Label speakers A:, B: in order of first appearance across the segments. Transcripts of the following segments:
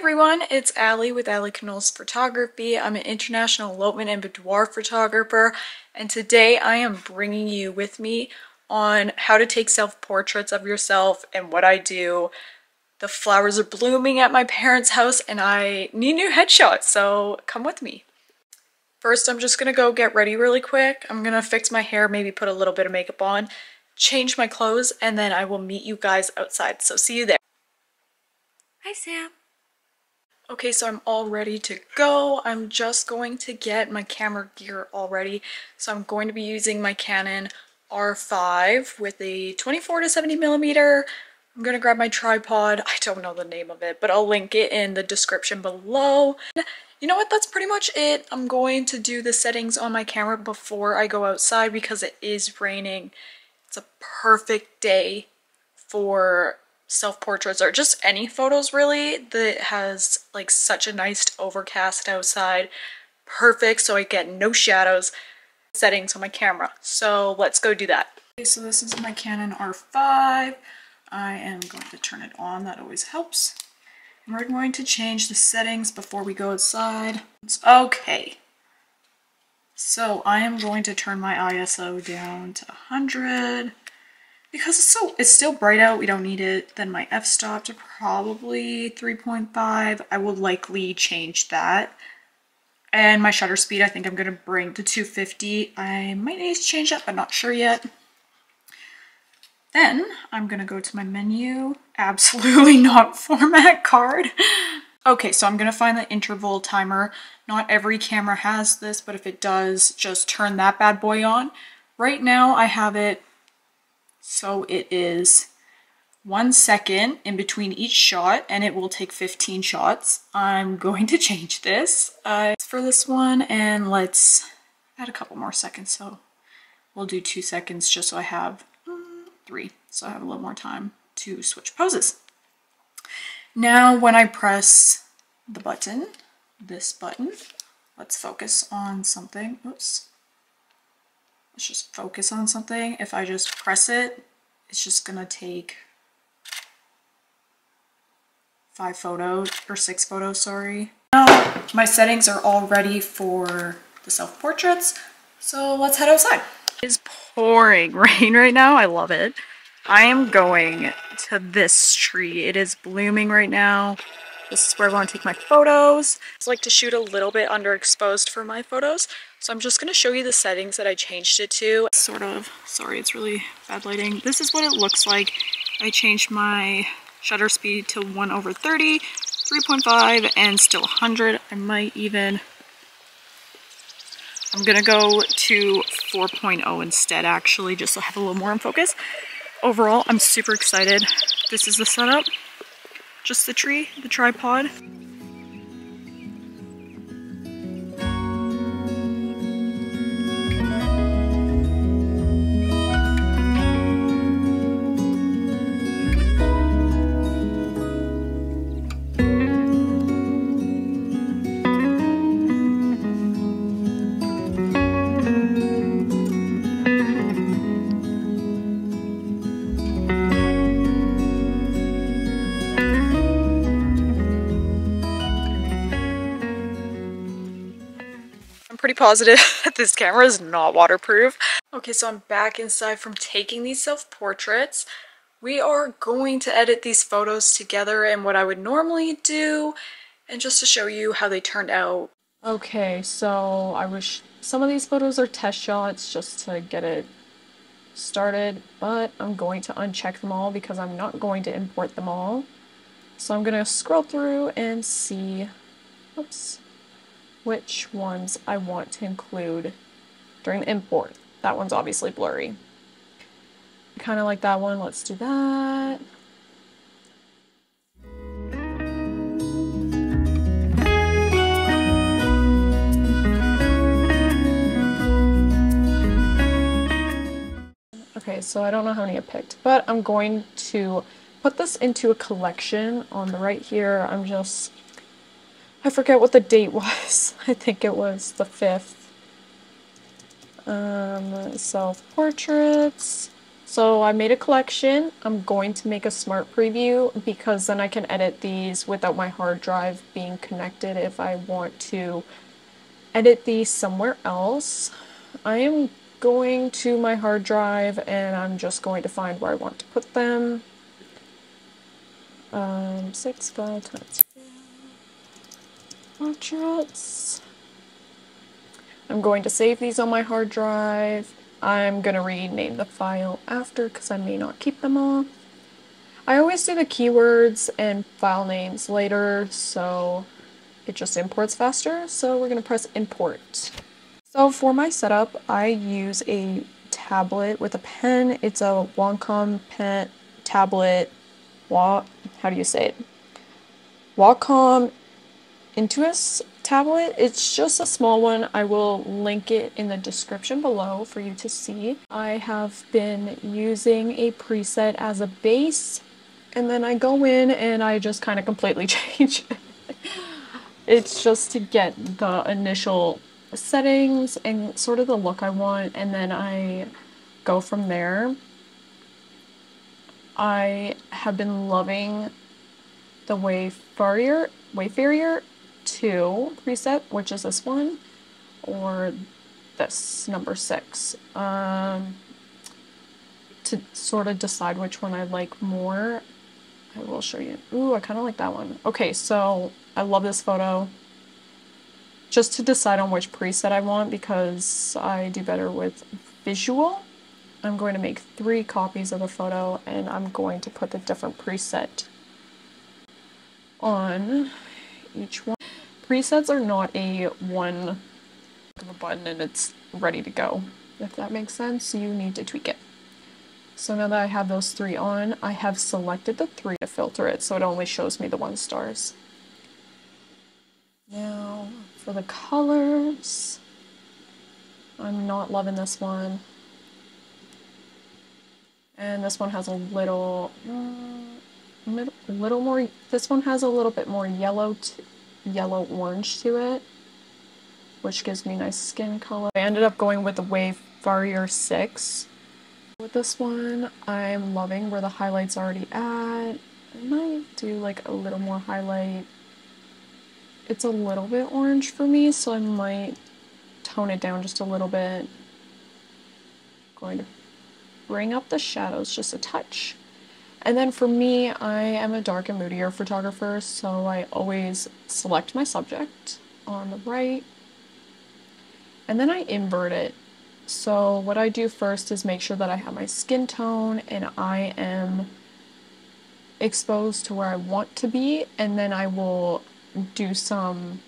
A: everyone, it's Allie with Allie Knull's Photography. I'm an international elopement and boudoir photographer, and today I am bringing you with me on how to take self-portraits of yourself and what I do. The flowers are blooming at my parents' house and I need new headshots, so come with me. First, I'm just gonna go get ready really quick. I'm gonna fix my hair, maybe put a little bit of makeup on, change my clothes, and then I will meet you guys outside, so see you there. Hi, Sam. Okay, so I'm all ready to go. I'm just going to get my camera gear all ready. So I'm going to be using my Canon R5 with a 24 to 70 millimeter. I'm gonna grab my tripod. I don't know the name of it, but I'll link it in the description below. You know what? That's pretty much it. I'm going to do the settings on my camera before I go outside because it is raining. It's a perfect day for self-portraits or just any photos really that has like such a nice overcast outside. Perfect, so I get no shadows. Settings on my camera, so let's go do that. Okay, so this is my Canon R5. I am going to turn it on, that always helps. And we're going to change the settings before we go outside. Okay, so I am going to turn my ISO down to 100 because it's still bright out. We don't need it. Then my f-stop to probably 3.5. I will likely change that. And my shutter speed, I think I'm going to bring to 250. I might need to change that, but not sure yet. Then I'm going to go to my menu. Absolutely not format card. Okay, so I'm going to find the interval timer. Not every camera has this, but if it does, just turn that bad boy on. Right now I have it so it is 1 second in between each shot, and it will take 15 shots. I'm going to change this for this one, and let's add a couple more seconds. So we'll do 2 seconds just so I have 3. So I have a little more time to switch poses. Now when I press the button, this button, let's focus on something. Oops. Let's just focus on something. If I just press it, it's just gonna take 5 photos, or 6 photos, sorry. Now my settings are all ready for the self-portraits, so let's head outside. It is pouring rain right now. I love it. I am going to this tree. It is blooming right now. This is where I want to take my photos. I like to shoot a little bit underexposed for my photos. So I'm just going to show you the settings that I changed it to. Sort of, sorry, it's really bad lighting. This is what it looks like. I changed my shutter speed to 1/30, 3.5, and still 100. I'm going to go to 4.0 instead, actually, just so I have a little more in focus. Overall, I'm super excited. This is the setup. Just the tree, the tripod. Pretty positive that this camera is not waterproof. Okay, so I'm back inside from taking these self-portraits. We are going to edit these photos together and what I would normally do, and just to show you how they turned out. Okay, so I wish some of these photos are test shots just to get it started, but I'm going to uncheck them all because I'm not going to import them all. So I'm gonna scroll through and see, oops, which ones I want to include during the import. That one's obviously blurry. Kind of like that one, let's do that. Okay, so I don't know how many I picked, but I'm going to put this into a collection on the right here. I forget what the date was. I think it was the 5th. Self-portraits. So I made a collection. I'm going to make a smart preview because then I can edit these without my hard drive being connected if I want to edit these somewhere else. I am going to my hard drive and I'm just going to find where I want to put them. 6 by times portraits. I'm going to save these on my hard drive. I'm gonna rename the file after because I may not keep them all. I always do the keywords and file names later, so it just imports faster. So we're gonna press import. So for my setup, I use a tablet with a pen. It's a Wacom pen tablet. How do you say it? Wacom Intuos tablet. It's just a small one. I will link it in the description below for you to see. I have been using a preset as a base, and then I go in and I just kind of completely change it. It's just to get the initial settings and sort of the look I want, and then I go from there. I have been loving the Wayfarer 2 preset, which is this one, or this number 6, to sort of decide which one I like more. I will show you. Ooh, I kind of like that one. Okay, so I love this photo. Just to decide on which preset I want because I do better with visual, I'm going to make 3 copies of the photo and I'm going to put the different preset on each one. Presets are not a one of a button and it's ready to go. If that makes sense, you need to tweak it. So now that I have those 3 on, I have selected the 3 to filter it so it only shows me the 1 stars. Now for the colors, I'm not loving this one. And this one has a little more, this one has a little bit more yellow-orange to it, which gives me nice skin color. I ended up going with the Wayfarer 6. With this one, I'm loving where the highlight's already at. I might do like a little more highlight. It's a little bit orange for me, so I might tone it down just a little bit. Going to bring up the shadows just a touch. And then for me, I am a dark and moodier photographer, so I always select my subject on the right, and then I invert it. So what I do first is make sure that I have my skin tone and I am exposed to where I want to be, and then I will do some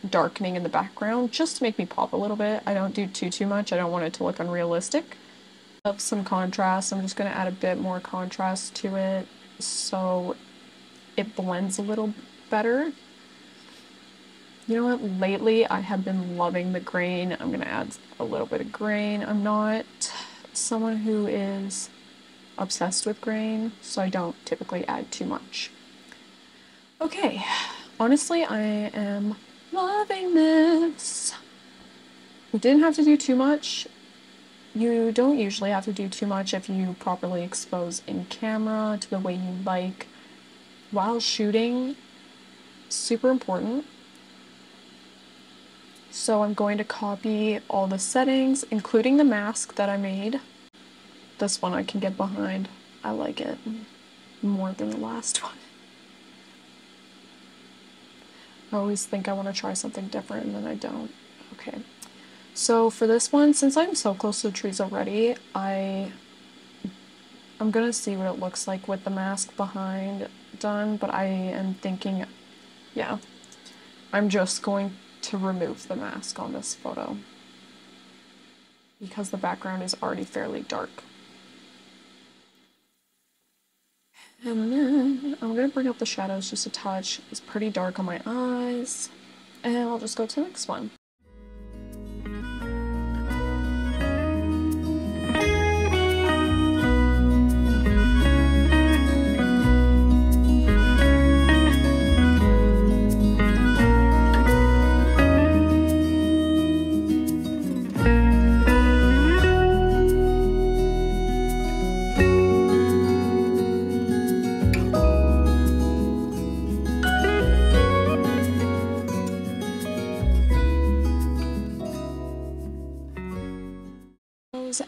A: darkening in the background just to make me pop a little bit. I don't do too much. I don't want it to look unrealistic. Of some contrast. I'm just going to add a bit more contrast to it so it blends a little better. You know what? Lately I have been loving the grain. I'm going to add a little bit of grain. I'm not someone who is obsessed with grain, so I don't typically add too much. Okay, honestly, I am loving this. We didn't have to do too much. You don't usually have to do too much if you properly expose in camera to the way you like while shooting. Super important. So I'm going to copy all the settings, including the mask that I made. This one I can get behind. I like it more than the last one. I always think I want to try something different and then I don't. Okay. So for this one, since I'm so close to the trees already, I'm gonna see what it looks like with the mask behind done, but I am thinking, yeah, I'm just going to remove the mask on this photo because the background is already fairly dark. And then I'm gonna bring up the shadows just a touch. It's pretty dark on my eyes, and I'll just go to the next one.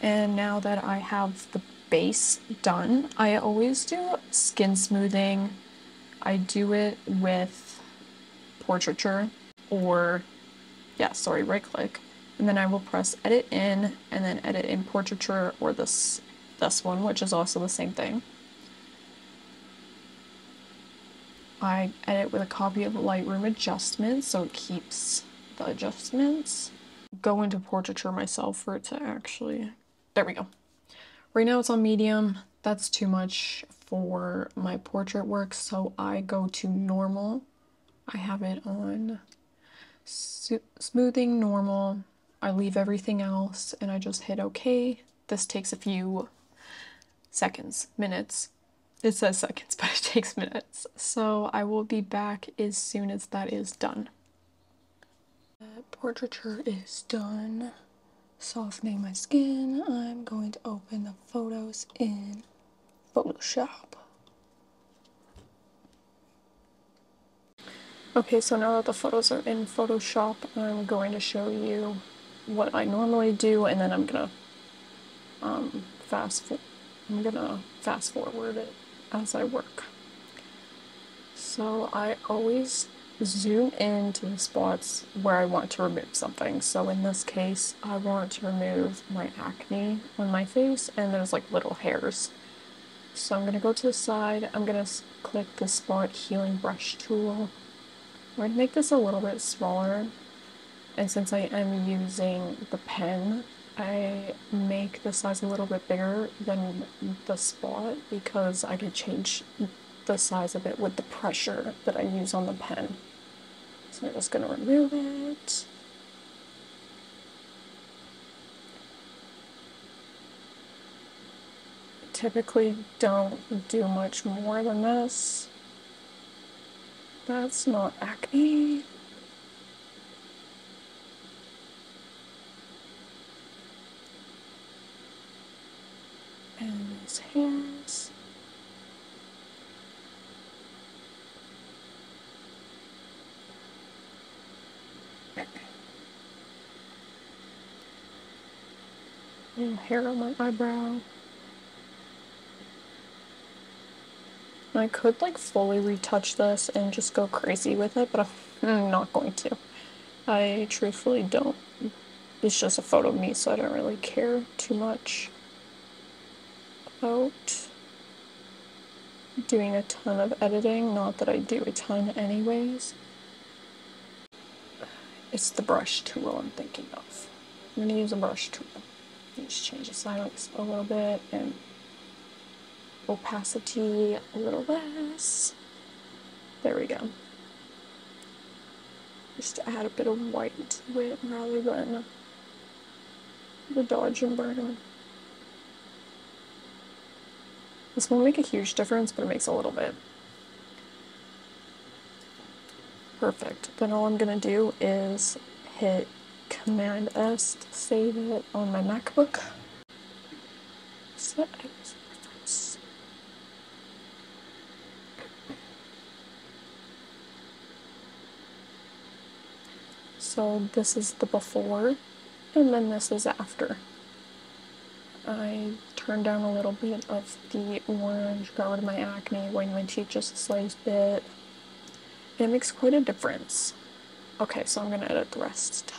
A: And now that I have the base done, I always do skin smoothing. I do it with Portraiture or, yeah, sorry, right click. And then I will press edit in and then edit in Portraiture or this one, which is also the same thing. I edit with a copy of Lightroom adjustments so it keeps the adjustments. Go into Portraiture myself for it to actually, there we go. Right now it's on medium. That's too much for my portrait work, so I go to normal. I have it on smoothing normal. I leave everything else and I just hit OK. This takes a few seconds, minutes. It says seconds, but it takes minutes. So I will be back as soon as that is done. Portraiture is done. Softening my skin. I'm going to open the photos in Photoshop. Okay, so now that the photos are in Photoshop, I'm going to show you what I normally do, and then I'm gonna fast forward it as I work. So I always zoom into the spots where I want to remove something. So in this case, I want to remove my acne on my face, and there's like little hairs. So I'm gonna go to the side. I'm gonna click the spot healing brush tool. I'm going to make this a little bit smaller, and since I am using the pen, I make the size a little bit bigger than the spot because I can change the size of it with the pressure that I use on the pen. So I'm just going to remove it. Typically don't do much more than this. That's not acne. And his hairs. And hair on my eyebrow. I could like fully retouch this and just go crazy with it, but I'm not going to. I truthfully don't. It's just a photo of me, so I don't really care too much about doing a ton of editing. Not that I do a ton anyways. It's the brush tool I'm thinking of. I'm gonna use a brush tool. Just change the size a little bit and opacity a little less. There we go. Just to add a bit of white to it rather than the dodge and burn. This won't make a huge difference, but it makes a little bit. Perfect. Then all I'm gonna do is hit Command S to save it on my MacBook. Set as reference. So this is the before, and then this is after. I turned down a little bit of the orange, got rid of my acne, whitened my teeth just a slight bit. It makes quite a difference. Okay, so I'm gonna edit the rest.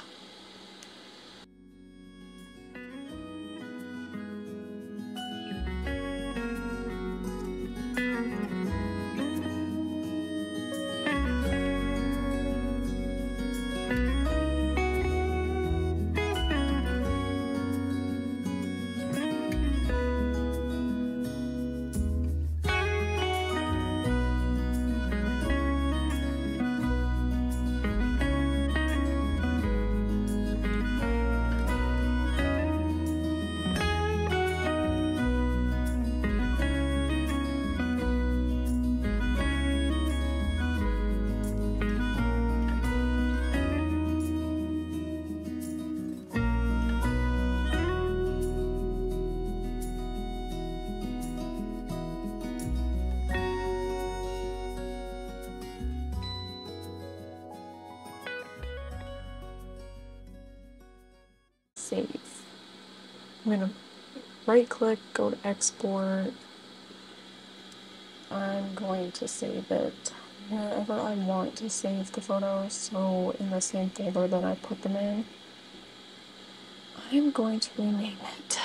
A: Save. I'm gonna right click, go to export. I'm going to save it wherever I want to save the photos, so in the same folder that I put them in. I'm going to rename it.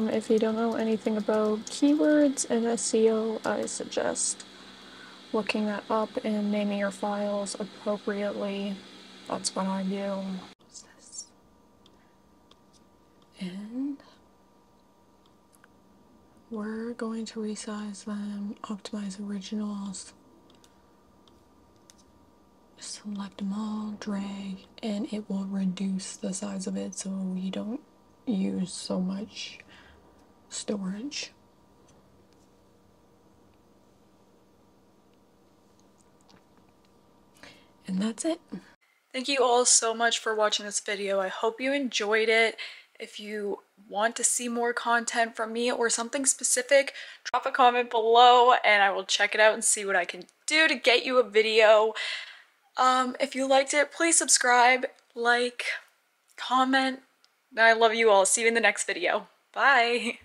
A: If you don't know anything about keywords and SEO, I suggest looking that up and naming your files appropriately. That's what I do. What's this? And we're going to resize them, optimize originals, select them all, drag, and it will reduce the size of it so you don't use so much storage. And that's it. Thank you all so much for watching this video. I hope you enjoyed it. If you want to see more content from me or something specific, drop a comment below and I will check it out and see what I can do to get you a video. If you liked it, please subscribe, like, comment. I love you all. See you in the next video. Bye.